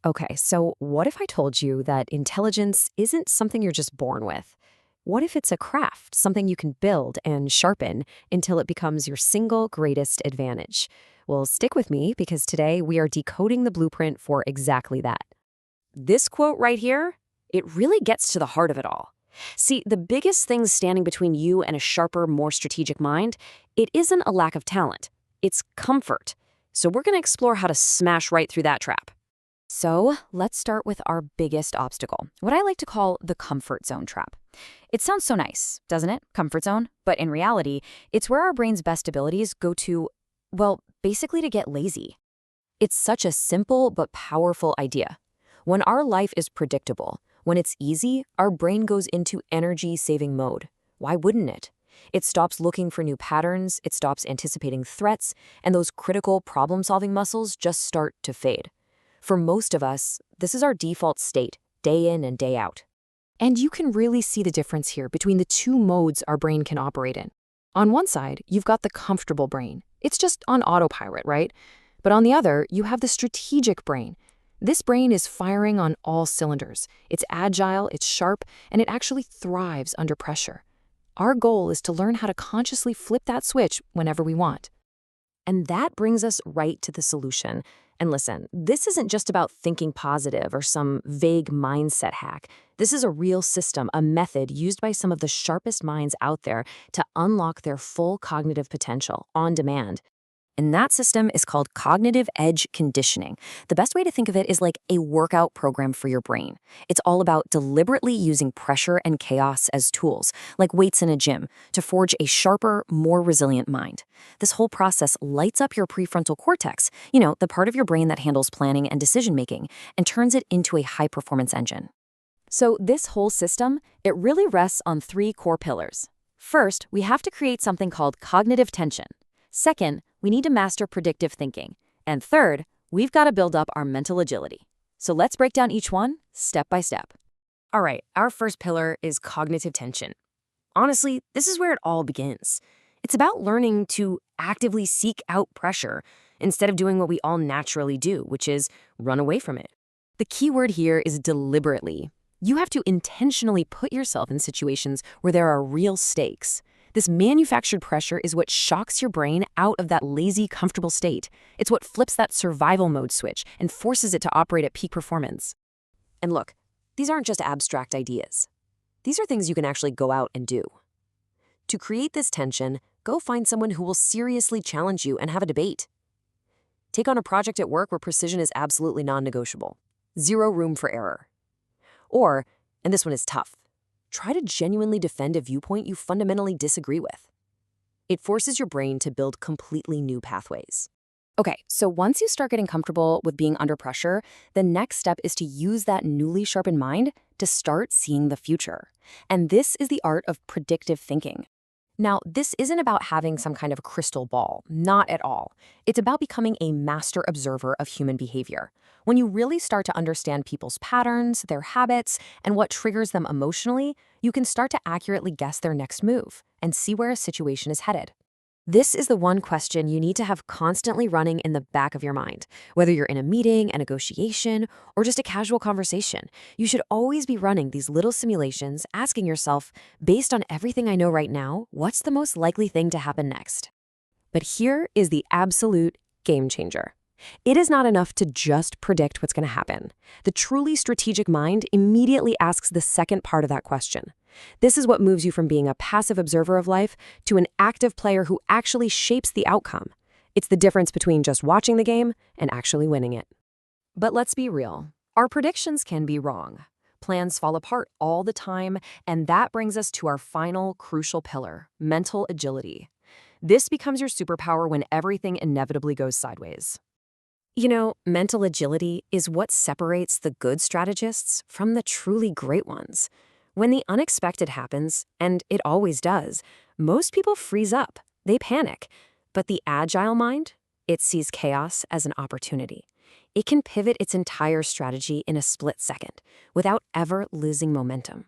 Okay, so what if I told you that intelligence isn't something you're just born with? What if it's a craft, something you can build and sharpen until it becomes your single greatest advantage? Well, stick with me because today we are decoding the blueprint for exactly that. This quote right here, it really gets to the heart of it all. See, the biggest thing standing between you and a sharper, more strategic mind, it isn't a lack of talent. It's comfort. So we're going to explore how to smash right through that trap. So let's start with our biggest obstacle, what I like to call the comfort zone trap. It sounds so nice, doesn't it? Comfort zone. But in reality, it's where our brain's best abilities go to, well, basically to get lazy. It's such a simple but powerful idea. When our life is predictable, when it's easy, our brain goes into energy-saving mode. Why wouldn't it? It stops looking for new patterns, it stops anticipating threats, and those critical problem-solving muscles just start to fade. For most of us, this is our default state, day in and day out. And you can really see the difference here between the two modes our brain can operate in. On one side, you've got the comfortable brain. It's just on autopilot, right? But on the other, you have the strategic brain. This brain is firing on all cylinders. It's agile, it's sharp, and it actually thrives under pressure. Our goal is to learn how to consciously flip that switch whenever we want. And that brings us right to the solution. And listen, this isn't just about thinking positive or some vague mindset hack. This is a real system, a method used by some of the sharpest minds out there to unlock their full cognitive potential on demand. And that system is called cognitive edge conditioning. The best way to think of it is like a workout program for your brain. It's all about deliberately using pressure and chaos as tools, like weights in a gym, to forge a sharper, more resilient mind. This whole process lights up your prefrontal cortex, the part of your brain that handles planning and decision-making, and turns it into a high-performance engine. So this whole system, it really rests on three core pillars. First, we have to create something called cognitive tension. Second, we need to master predictive thinking. And third, we've got to build up our mental agility. So let's break down each one step by step. All right, our first pillar is cognitive tension. Honestly, this is where it all begins. It's about learning to actively seek out pressure instead of doing what we all naturally do, which is run away from it. The key word here is deliberately. You have to intentionally put yourself in situations where there are real stakes. This manufactured pressure is what shocks your brain out of that lazy, comfortable state. It's what flips that survival mode switch and forces it to operate at peak performance. And look, these aren't just abstract ideas. These are things you can actually go out and do. To create this tension, go find someone who will seriously challenge you and have a debate. Take on a project at work where precision is absolutely non-negotiable. Zero room for error. Or, and this one is tough, try to genuinely defend a viewpoint you fundamentally disagree with. It forces your brain to build completely new pathways. Okay, so once you start getting comfortable with being under pressure, the next step is to use that newly sharpened mind to start seeing the future. And this is the art of predictive thinking. Now, this isn't about having some kind of crystal ball, not at all. It's about becoming a master observer of human behavior. When you really start to understand people's patterns, their habits, and what triggers them emotionally, you can start to accurately guess their next move and see where a situation is headed. This is the one question you need to have constantly running in the back of your mind. Whether you're in a meeting, a negotiation, or just a casual conversation, you should always be running these little simulations, asking yourself, based on everything I know right now, what's the most likely thing to happen next? But here is the absolute game changer. It is not enough to just predict what's going to happen. The truly strategic mind immediately asks the second part of that question. This is what moves you from being a passive observer of life to an active player who actually shapes the outcome. It's the difference between just watching the game and actually winning it. But let's be real. Our predictions can be wrong. Plans fall apart all the time, and that brings us to our final crucial pillar, mental agility. This becomes your superpower when everything inevitably goes sideways. Mental agility is what separates the good strategists from the truly great ones. When the unexpected happens, and it always does, most people freeze up. They panic. But the agile mind, it sees chaos as an opportunity. It can pivot its entire strategy in a split second without ever losing momentum.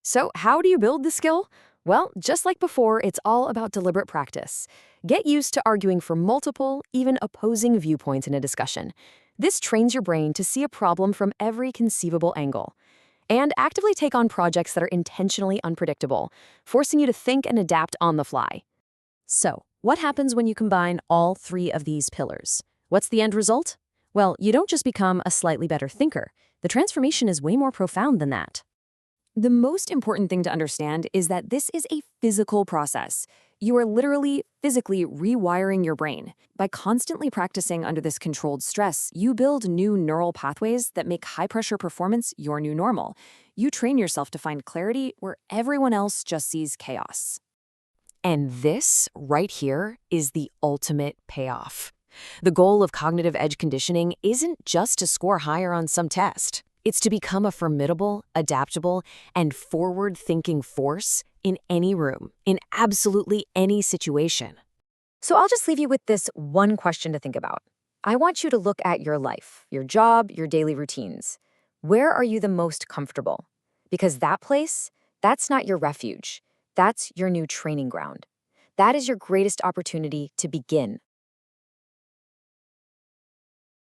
So how do you build this skill? Well, just like before, it's all about deliberate practice. Get used to arguing for multiple, even opposing viewpoints in a discussion. This trains your brain to see a problem from every conceivable angle and actively take on projects that are intentionally unpredictable, forcing you to think and adapt on the fly. So, what happens when you combine all three of these pillars? What's the end result? Well, you don't just become a slightly better thinker. The transformation is way more profound than that. The most important thing to understand is that this is a physical process. You are literally physically rewiring your brain. By constantly practicing under this controlled stress, you build new neural pathways that make high-pressure performance your new normal. You train yourself to find clarity where everyone else just sees chaos. And this, right here, is the ultimate payoff. The goal of cognitive edge conditioning isn't just to score higher on some test. It's to become a formidable, adaptable, and forward-thinking force in any room, in absolutely any situation. So I'll just leave you with this one question to think about. I want you to look at your life, your job, your daily routines. Where are you the most comfortable? Because that place, that's not your refuge. That's your new training ground. That is your greatest opportunity to begin